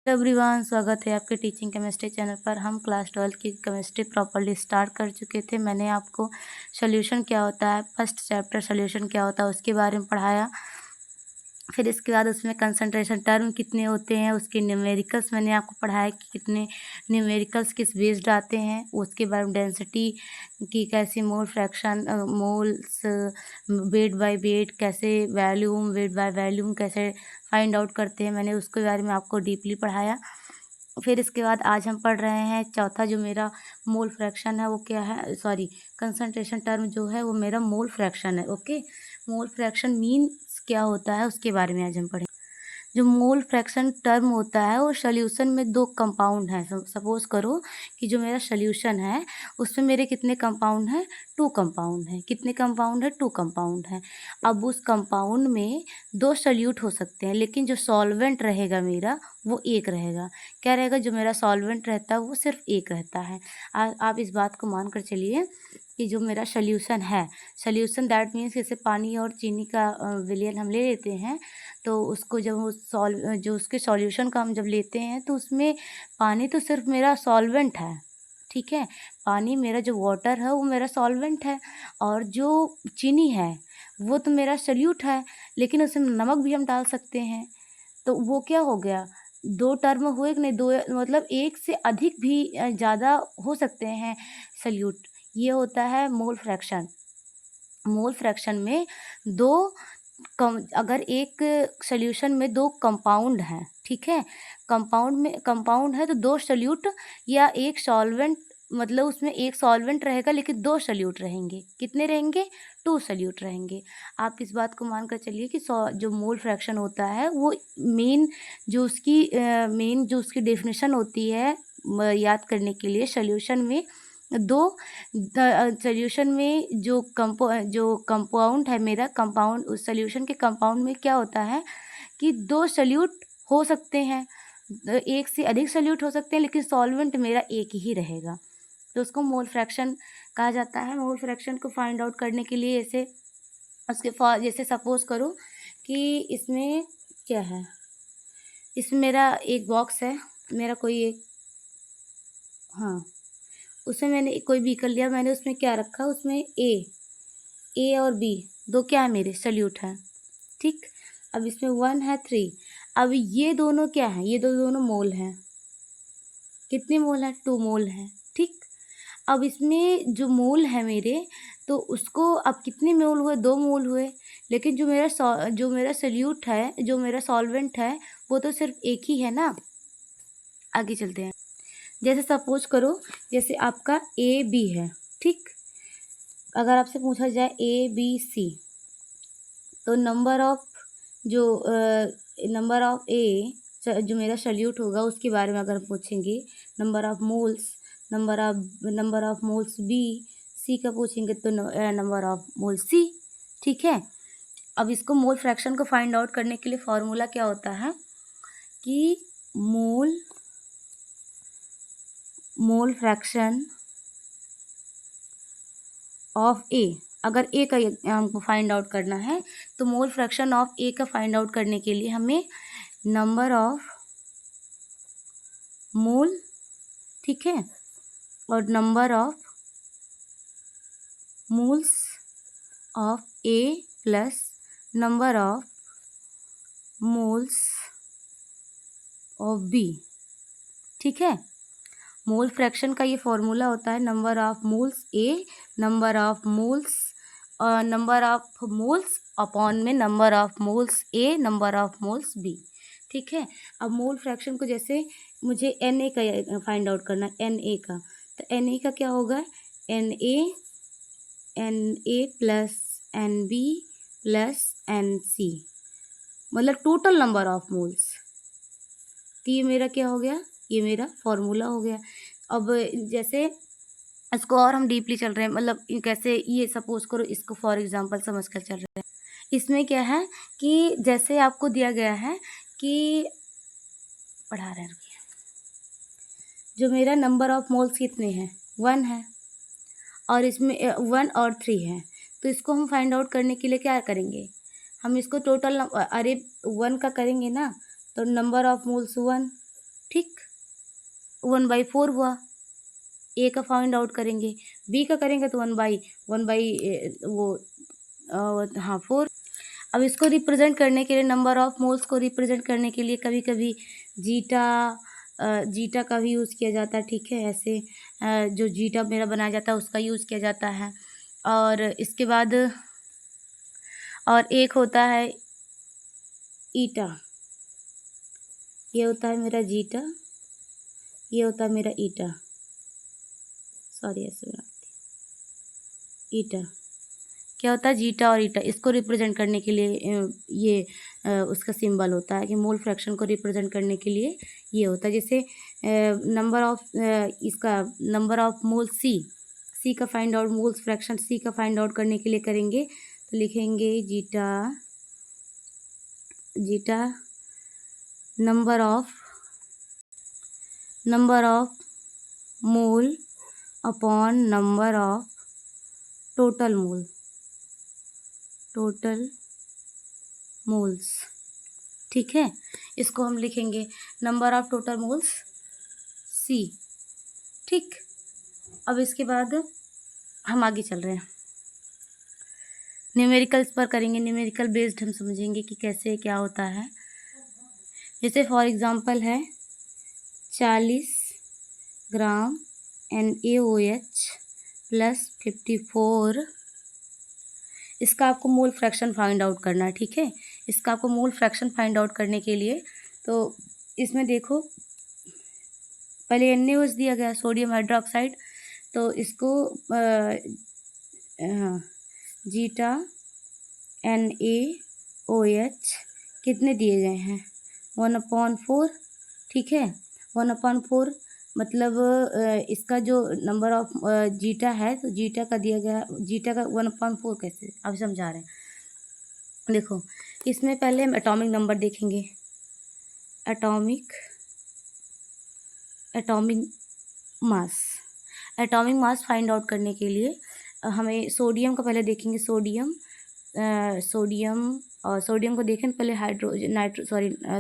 Everyone, स्वागत है आपके टीचिंग केमिस्ट्री चैनल पर। हम क्लास 12 की केमिस्ट्री प्रॉपर्ली स्टार्ट कर चुके थे। मैंने आपको सोल्यूशन क्या होता है, फर्स्ट चैप्टर सोल्यूशन क्या होता है उसके बारे में पढ़ाया। फिर इसके बाद उसमें कंसंट्रेशन टर्म कितने होते हैं, उसके न्यूमेरिकल्स मैंने आपको पढ़ाया कि कितने न्यूमेरिकल्स किस बेस्ड आते हैं। उसके बाद में डेंसिटी की कैसी mole fraction, moles, weight by weight कैसे, वैल्यूम वेट बाय वैल्यूम कैसे फाइंड आउट करते हैं, मैंने उसके बारे में आपको डीपली पढ़ाया। फिर इसके बाद आज हम पढ़ रहे हैं चौथा, जो मेरा मोल फ्रैक्शन है वो क्या है, सॉरी कंसंट्रेशन टर्म जो है वो मेरा मोल फ्रैक्शन है। ओके, मोल फ्रैक्शन मीन्स क्या होता है उसके बारे में आज हम पढ़ेंगे। जो मोल फ्रैक्शन टर्म होता है वो सोल्यूशन में दो कंपाउंड हैं। सपोज करो कि जो मेरा सोल्यूशन है उसमें मेरे कितने कंपाउंड हैं, 2 कंपाउंड हैं। कितने कंपाउंड है, 2 कंपाउंड हैं। अब उस कंपाउंड में 2 सोल्यूट हो सकते हैं, लेकिन जो सॉल्वेंट रहेगा मेरा वो एक रहेगा। क्या रहेगा, जो मेरा सॉल्वेंट रहता है वो सिर्फ एक रहता है। आप इस बात को मान कर चलिए कि जो मेरा सोल्यूशन है, सोल्यूशन दैट मीन्स जैसे पानी और चीनी का विलयन हम ले लेते हैं, तो उसको जब जो उसके सॉल्यूशन का हम जब लेते हैं तो उसमें पानी तो सिर्फ मेरा सॉल्वेंट है, ठीक है। पानी मेरा जो वाटर है वो मेरा सॉल्वेंट है, और जो चीनी है वो तो मेरा सल्यूट है, लेकिन उसमें नमक भी हम डाल सकते हैं। तो वो क्या हो गया, 2 टर्म हुए कि नहीं, 2 मतलब एक से अधिक भी ज़्यादा हो सकते हैं सल्यूट। ये होता है मोल फ्रैक्शन। मोल फ्रैक्शन में दो अगर एक सोल्यूशन में 2 कंपाउंड हैं, ठीक है, कंपाउंड है तो 2 सोल्यूट या एक सॉल्वेंट, मतलब उसमें एक सॉल्वेंट रहेगा लेकिन 2 सोल्यूट रहेंगे। कितने रहेंगे, 2 सोल्यूट रहेंगे। आप इस बात को मान कर चलिए कि जो मोल फ्रैक्शन होता है वो मेन जो उसकी डेफिनेशन होती है याद करने के लिए, सोल्यूशन में दो सोल्यूशन में जो कंपाउंड है मेरा, कंपाउंड उस सोल्यूशन के कंपाउंड में क्या होता है कि 2 सोल्यूट हो सकते हैं, एक से अधिक सोल्यूट हो सकते हैं, लेकिन सॉल्वेंट मेरा एक ही रहेगा। तो उसको मोल फ्रैक्शन कहा जाता है। मोल फ्रैक्शन को फाइंड आउट करने के लिए जैसे सपोज करो कि इसमें क्या है, इसमें मेरा एक बॉक्स है, मेरा कोई एक, हाँ, उसमें मैंने कोई व्हीकल लिया, मैंने उसमें क्या रखा, उसमें ए और बी दो क्या है, मेरे सल्यूट हैं, ठीक। अब इसमें 1 है 3। अब ये दोनों क्या हैं, ये दोनों मोल हैं। कितने मोल हैं, 2 मोल हैं, ठीक। अब इसमें जो मोल है मेरे, तो उसको अब कितने मोल हुए, 2 मोल हुए, लेकिन जो मेरा सल्यूट है, जो मेरा सॉल्वेंट है, वो तो सिर्फ एक ही है ना। आगे चलते हैं। जैसे सपोज करो, जैसे आपका ए बी है, ठीक। अगर आपसे पूछा जाए ए बी सी, तो नंबर ऑफ ए जो मेरा सल्यूट होगा उसके बारे में अगर हम पूछेंगे, नंबर ऑफ मोल्स बी, सी का पूछेंगे तो नंबर ऑफ मोल्स सी, ठीक है। अब इसको मोल फ्रैक्शन को फाइंड आउट करने के लिए फॉर्मूला क्या होता है कि मोल फ्रैक्शन ऑफ ए, अगर ए का हमको फाइंड आउट करना है तो मोल फ्रैक्शन ऑफ ए का फाइंड आउट करने के लिए हमें नंबर ऑफ मोल, ठीक है, और number of moles of A plus number of moles of B, ठीक है। मोल फ्रैक्शन का ये फॉर्मूला होता है number of moles A, number of moles upon में number of moles A, number of moles B, ठीक है। अब मोल फ्रैक्शन को जैसे मुझे एन ए का फाइंड आउट करना है, एन ए का, तो एन ए का क्या होगा, n A plus n B plus n C, मतलब टोटल नंबर ऑफ मोल्स। तो ये मेरा क्या हो गया, ये मेरा फॉर्मूला हो गया। अब जैसे इसको और हम डीपली चल रहे हैं, मतलब कैसे, ये सपोज करो, इसको फॉर एग्जांपल समझ कर चल रहे हैं। इसमें क्या है कि जैसे आपको दिया गया है कि पढ़ा रहे हैं, रुकिए, जो मेरा नंबर ऑफ मोल्स कितने हैं, 1 है, और इसमें 1 और 3 है, तो इसको हम फाइंड आउट करने के लिए क्या करेंगे, हम इसको टोटल 1 का करेंगे ना, तो नंबर ऑफ मोल्स 1, ठीक, 1/4 हुआ। ए का फाइंड आउट करेंगे, बी का करेंगे तो 1/1 वो हाँ 4। अब इसको रिप्रेजेंट करने के लिए, नंबर ऑफ मोल्स को रिप्रेजेंट करने के लिए कभी कभी जीटा का भी यूज़ किया जाता है। ठीक है, ऐसे जो जीटा मेरा बनाया जाता है उसका यूज़ किया जाता है। और इसके बाद और एक होता है ईटा, ये होता है मेरा जीटा, ये होता है मेरा ईटा, सॉरी ऐसे ईटा। क्या होता है, जीटा और ईटा, इसको रिप्रेजेंट करने के लिए ये उसका सिंबल होता है कि मोल फ्रैक्शन को रिप्रेजेंट करने के लिए ये होता है। जैसे नंबर ऑफ इसका नंबर ऑफ मोल सी का फाइंड आउट, मोल्स फ्रैक्शन सी का फाइंड आउट करने के लिए करेंगे तो लिखेंगे zeta number of mole upon number of total moles. ठीक है, इसको हम लिखेंगे नंबर ऑफ टोटल मोल्स सी। ठीक, अब इसके बाद हम आगे चल रहे हैं, न्यूमेरिकल्स पर करेंगे। न्यूमेरिकल बेस्ड हम समझेंगे कि कैसे क्या होता है। जैसे फॉर एग्जांपल है 40 ग्राम NaOH प्लस 54, इसका आपको मोल फ्रैक्शन फाइंड आउट करना है। ठीक है, इसका आपको मोल फ्रैक्शन फाइंड आउट करने के लिए तो इसमें देखो पहले NaOH दिया गया, सोडियम हाइड्रोक्साइड, तो इसको जीटा NaOH कितने दिए गए हैं, 1/4। ठीक है, 1/4 मतलब इसका जो नंबर ऑफ जीटा है तो जीटा का दिया गया, जीटा का 1/4 कैसे अब समझा रहे हैं। देखो इसमें पहले हम एटॉमिक नंबर देखेंगे, एटॉमिक मास फाइंड आउट करने के लिए हमें सोडियम का पहले देखेंगे। सोडियम को देखें पहले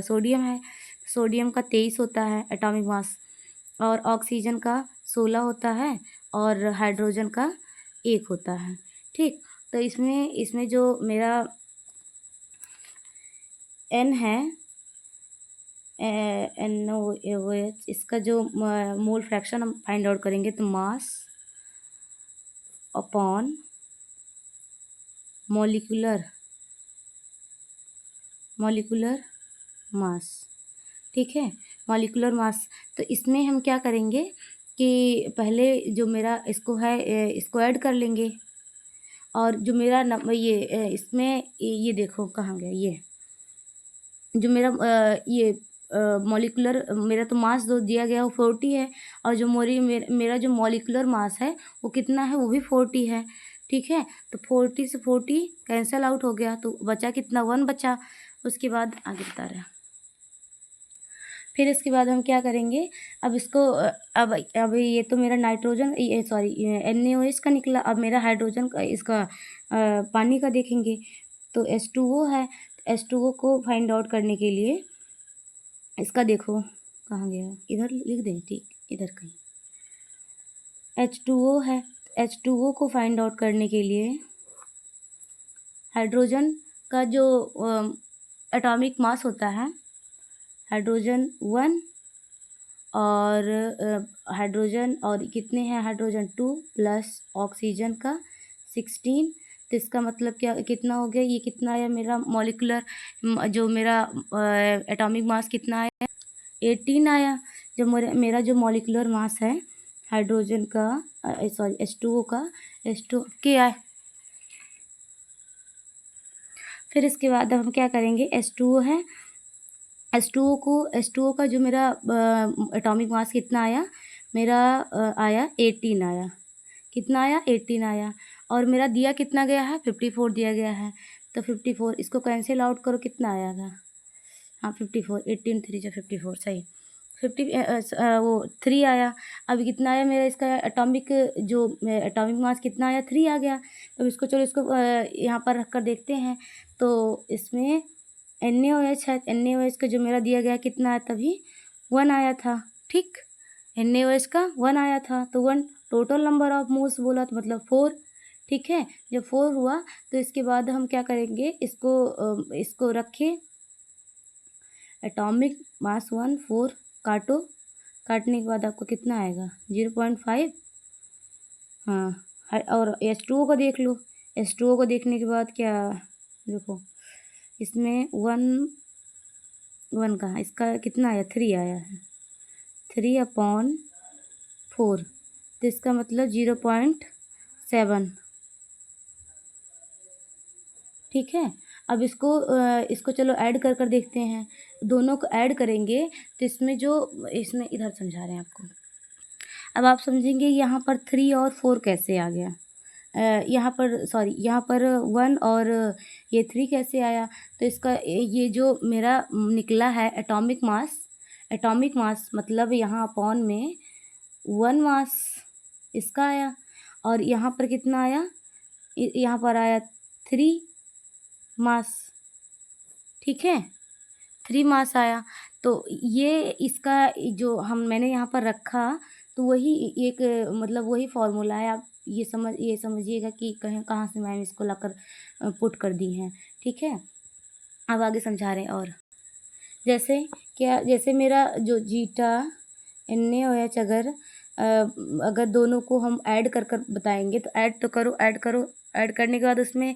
सोडियम है, सोडियम का 23 होता है एटॉमिक मास, और ऑक्सीजन का 16 होता है, और हाइड्रोजन का 1 होता है। ठीक, तो इसमें जो मेरा N है NaOH, इसका जो मोल फ्रैक्शन हम फाइंड आउट करेंगे तो मास अपॉन मॉलिक्यूलर मास। ठीक है, मॉलिक्यूलर मास। तो इसमें हम क्या करेंगे कि पहले जो मेरा इसको है इसको ऐड कर लेंगे, और जो मेरा ये इसमें ये देखो कहाँ गया, ये जो मेरा ये मॉलिक्यूलर मेरा तो मास जो दिया गया वो 40 है, और जो मेरा जो मॉलिक्यूलर मास है वो कितना है, वो भी 40 है। ठीक है, तो 40 से 40 कैंसिल आउट हो गया, तो बचा कितना, 1 बचा। उसके बाद आगे बता रहे हैं, फिर इसके बाद हम क्या करेंगे, अब इसको अब ये तो मेरा नाइट्रोजन NaOH का निकला। अब मेरा हाइड्रोजन का इसका पानी का देखेंगे तो H2O है, H2O को फाइंड आउट करने के लिए इसका देखो कहाँ गया, इधर लिख दें, ठीक इधर कहीं H2O है। H2O को फाइंड आउट करने के लिए हाइड्रोजन का जो एटॉमिक मास होता है, हाइड्रोजन 1 और हाइड्रोजन और कितने हैं, हाइड्रोजन 2 प्लस ऑक्सीजन का 16, तो इसका मतलब क्या कितना हो गया, ये कितना आया मेरा मॉलिक्यूलर जो मेरा एटॉमिक मास कितना आया, 18 आया। जो मेरा जो मॉलिक्यूलर मास है हाइड्रोजन का H2O का H2 क्या है। फिर इसके बाद हम क्या करेंगे, H2O है, H2O का जो मेरा एटॉमिक मास कितना आया, मेरा आया 18 आया, कितना आया 18 आया, और मेरा दिया कितना गया है 54 दिया गया है, तो 54 इसको कैंसिल आउट करो कितना आएगा, हाँ 54, 18 3 जो 54 सही, 3 आया। अब कितना आया मेरा इसका एटॉमिक मास कितना आया, 3 आ गया। तो इसको चलो इसको यहाँ पर रख कर देखते हैं, तो इसमें NaOH है, NaOH का जो मेरा दिया गया कितना है तभी 1 आया था, ठीक। NaOH का 1 आया था, तो 1 टोटल नंबर ऑफ मोल्स बोला तो मतलब 4, ठीक है। जब 4 हुआ तो इसके बाद हम क्या करेंगे, इसको रखें, एटॉमिक मास 1 4 काटो, काटने के बाद आपको कितना आएगा 0.5। हाँ, और H2O को देख लो, H2O को देखने के बाद क्या, देखो इसमें 1 कहाँ, इसका कितना आया 3 आया है, 3/4, तो इसका मतलब 0.7, ठीक है। अब इसको चलो ऐड कर देखते हैं, दोनों को ऐड करेंगे तो इसमें इधर समझा रहे हैं आपको। अब आप समझेंगे यहाँ पर 3 और 4 कैसे आ गया, यहाँ पर 1 और ये 3 कैसे आया, तो इसका ये जो मेरा निकला है एटॉमिक मास मतलब यहाँ अपॉन में 1 मास इसका आया, और यहाँ पर कितना आया, यहाँ पर आया 3 मास, ठीक है, 3 मास आया। तो ये इसका जो मैंने यहाँ पर रखा, तो वही एक मतलब वही फॉर्मूला है। आप ये समझिएगा कि कहाँ से मैंने इसको लाकर पुट कर दी हैं, ठीक है। अब आगे समझा रहे हैं, और जैसे मेरा जो जीटा NaOH अगर दोनों को हम ऐड कर बताएंगे, तो ऐड करो, ऐड करने के बाद उसमें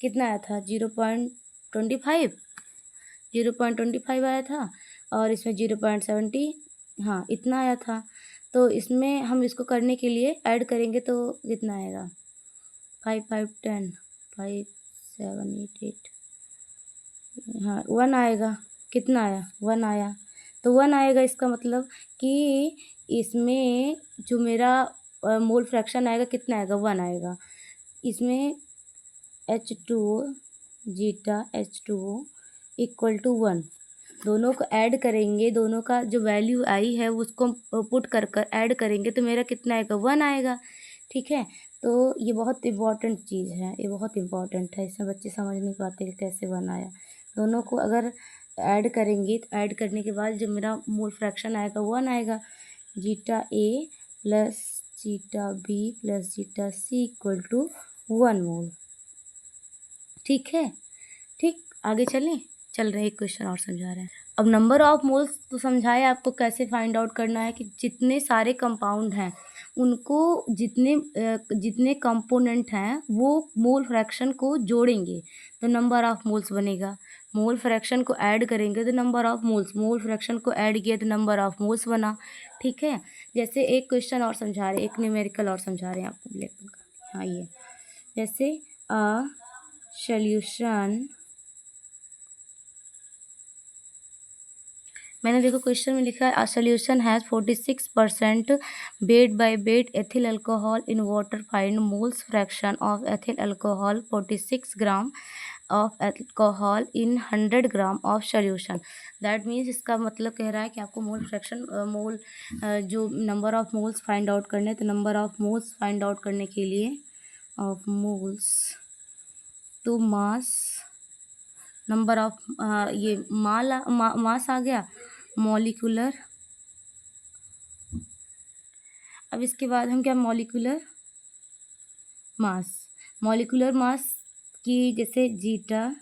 कितना आया था 0.25 आया था, और इसमें 0.70, हाँ इतना आया था। तो इसमें हम इसको करने के लिए ऐड करेंगे तो कितना आएगा 5 5 10 5 7 8 8, हाँ 1 आएगा, कितना आया 1 आया, तो 1 आएगा। इसका मतलब कि इसमें जो मेरा मोल फ्रैक्शन आएगा कितना आएगा 1 आएगा। इसमें H2O zeta H2O equal to 1, दोनों को ऐड करेंगे, दोनों का जो वैल्यू आई है उसको पुट कर ऐड करेंगे तो मेरा कितना आएगा 1 आएगा, ठीक है। तो ये बहुत इम्पॉर्टेंट चीज़ है, ये बहुत इम्पॉर्टेंट है, इसमें बच्चे समझ नहीं पाते कि कैसे 1 आया। दोनों को अगर ऐड करेंगे तो ऐड करने के बाद जो मेरा मोल फ्रैक्शन आएगा 1 आएगा। Zeta A plus zeta B plus zeta C equal to 1 mole, ठीक है। ठीक, आगे चल रहे एक क्वेश्चन और समझा रहे हैं। अब नंबर ऑफ मोल्स तो समझाए आपको कैसे फाइंड आउट करना है, कि जितने सारे कंपाउंड हैं उनको जितने कंपोनेंट हैं वो मोल फ्रैक्शन को जोड़ेंगे तो नंबर ऑफ मोल्स बनेगा। मोल फ्रैक्शन को ऐड करेंगे तो नंबर ऑफ मोल फ्रैक्शन को ऐड किया तो नंबर ऑफ मोल्स बना, ठीक है। जैसे एक क्वेश्चन और समझा रहे, एक न्यूमेरिकल और समझा रहे हैं आपको, हाँ ये जैसे सॉल्यूशन, मैंने देखो क्वेश्चन में लिखा है a solution has 46% weight by weight ethyl alcohol in water, find moles fraction of ethyl alcohol 46 gram of alcohol in 100 gram of solution. That means इसका मतलब कह रहा है कि आपको मोल फ्रैक्शन जो number of moles find out करने, तो number of moles find out करने के लिए ऑफ मोल्स तो मास, नंबर ऑफ ये मास आ गया, मॉलिक्यूलर। अब इसके बाद हम क्या, मॉलिक्यूलर मास की, जैसे जीटा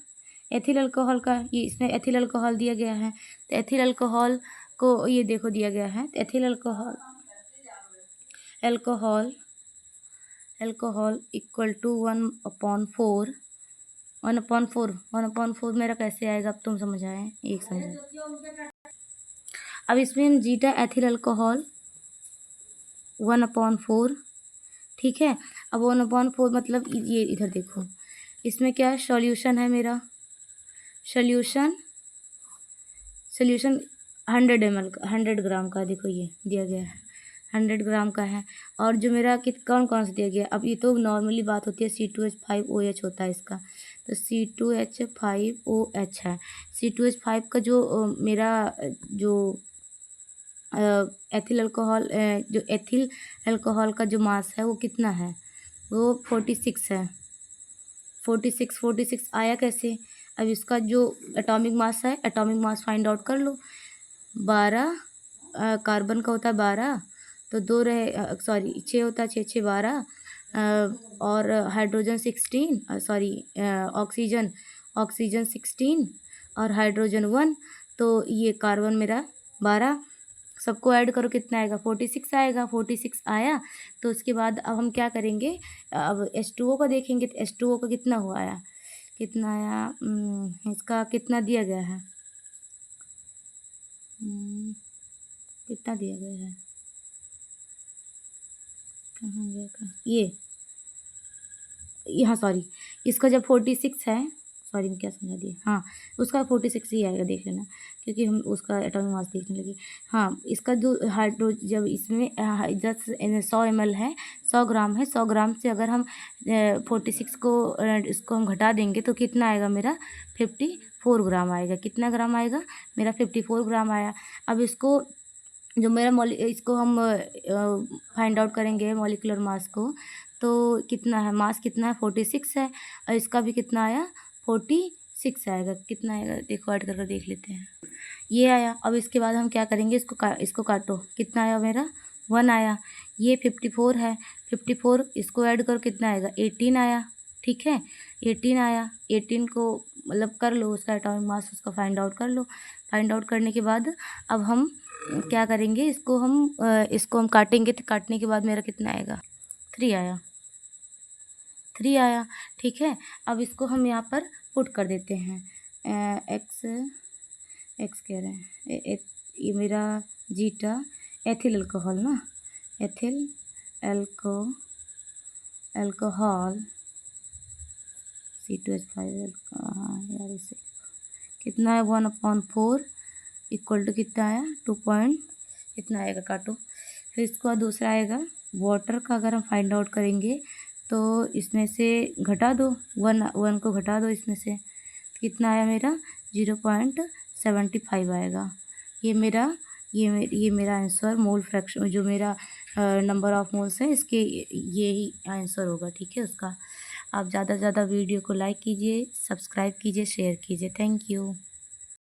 एथिल अल्कोहल का, ये इसमें एथिल अल्कोहल दिया गया है, तो एथिल अल्कोहल को ये देखो दिया गया है, तो एथिल अल्कोहल इक्वल टू 1/4 1/4 मेरा कैसे आएगा, अब तुम समझ आए, एक समझ। अब इसमें हम जीटा एथिल अल्कोहल 1/4, ठीक है। अब 1/4 मतलब ये इधर देखो, इसमें क्या सॉल्यूशन है मेरा, सॉल्यूशन 100 ग्राम का, देखो ये दिया गया है 100 ग्राम का है। और जो मेरा कौन कौन सा दिया गया, अब ये तो नॉर्मली बात होती है C2H5OH होता है इसका, तो C2H5OH है। C2H5 का जो मेरा जो एथिल अल्कोहल का जो मास है वो कितना है, वो 46 है। 46 आया कैसे, अब इसका जो एटॉमिक मास है, एटॉमिक मास फाइंड आउट कर लो, 12 कार्बन का होता है 12, तो 2 रहे, सॉरी 6 होता है, 6 6 12, और हाइड्रोजन 16, सॉरी ऑक्सीजन 16 और हाइड्रोजन 1, तो ये कार्बन मेरा 12। सबको ऐड करो कितना आएगा, 46 आएगा। 46 आया तो उसके बाद अब हम क्या करेंगे, अब H2O का देखेंगे तो H2O का कितना हुआ आया, कितना आया, इसका कितना दिया गया है, कितना दिया गया है, कहाँ गया का ये यहाँ, सॉरी इसका जब 46 है, सॉरी मैं क्या समझा दिया, हाँ उसका 46 ही आएगा, देख लेना क्योंकि हम उसका एटॉमिक मास देखने लगे। हाँ इसका जो हाइड्रो, जब इसमें 100 ml है, 100 ग्राम है, 100 ग्राम से अगर हम 46 को इसको हम घटा देंगे तो कितना आएगा मेरा, 54 ग्राम आएगा। कितना ग्राम आएगा मेरा, 54 ग्राम आया। अब इसको जो मेरा इसको हम फाइंड आउट करेंगे मॉलिक्यूलर मास को, तो कितना है, मास कितना है, 46 है, और इसका भी कितना आया, 46 आएगा। कितना आएगा देखो, ऐड करके देख लेते हैं, ये आया। अब इसके बाद हम क्या करेंगे, इसको काटो, कितना आया मेरा, 1 आया। ये 54 है, 54 इसको ऐड करो, कितना आएगा, 18 आया। ठीक है, 18 आया। 18 को मतलब कर लो उसका एटॉमिक मास, उसका फाइंड आउट कर लो। फाइंड आउट करने के बाद अब हम क्या करेंगे, इसको हम काटेंगे, तो काटने के बाद मेरा कितना आएगा, 3 आया, 3 आया। ठीक है, अब इसको हम यहाँ पर पुट कर देते हैं, एक्स कह रहे हैं, ये मेरा जीटा एथिल अल्कोहल ना, एथिल अल्कोहल C2H5 यार, इसे कितना है, 1/4 इक्वल टू कितना आया, 2 इतना आएगा, काटो। फिर इसके बाद दूसरा आएगा वाटर का, अगर हम फाइंड आउट करेंगे तो इसमें से घटा दो, 1 को घटा दो इसमें से, तो कितना आया मेरा, 0.75 आएगा। ये मेरा आंसर, मोल फ्रैक्शन, जो मेरा नंबर ऑफ मोल्स है इसके, ये ही आंसर होगा। ठीक है, उसका आप ज़्यादा से ज़्यादा वीडियो को लाइक कीजिए, सब्सक्राइब कीजिए, शेयर कीजिए। Thank you.